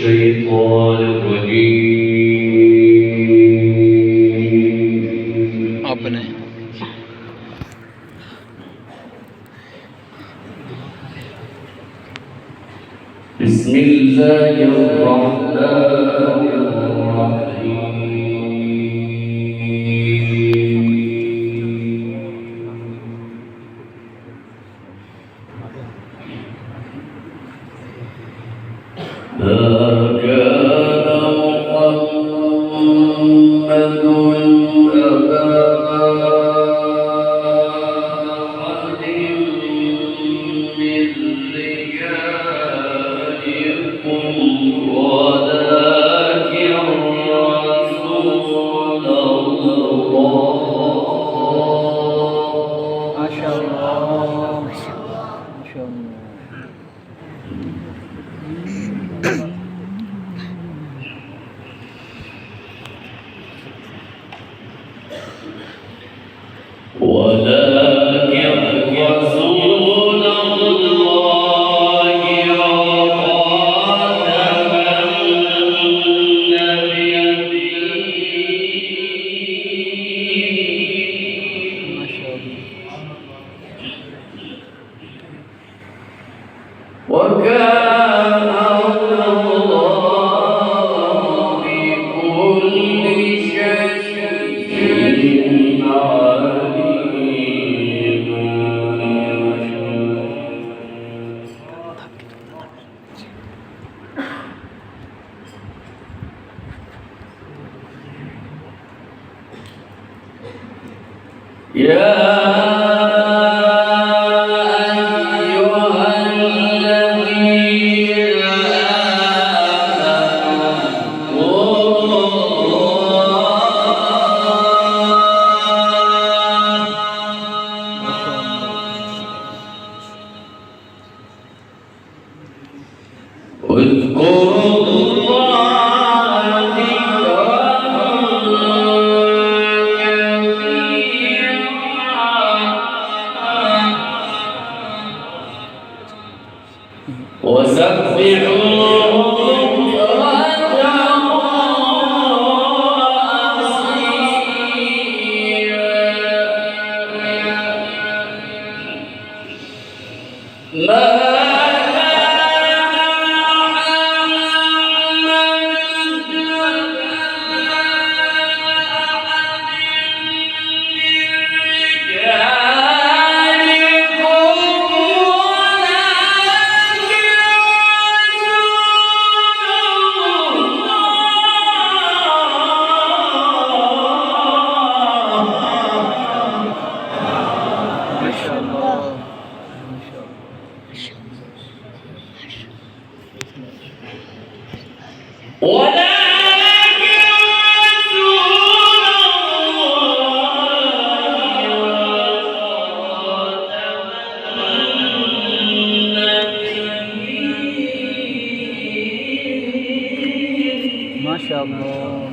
الشيطان الرجيم अपने بسم الله الرحمن الرحيم ما كان محمد أبا أحد من رجالكم ولكن رسول الله ما شاء الله ما شاء الله ولكن رسول الله وخاتم النبيين ما شاء الله وكان الله بكل شيء يا أيها الذين آمنوا اذكروا الله وسبحوه ما شاء الله ما شاء الله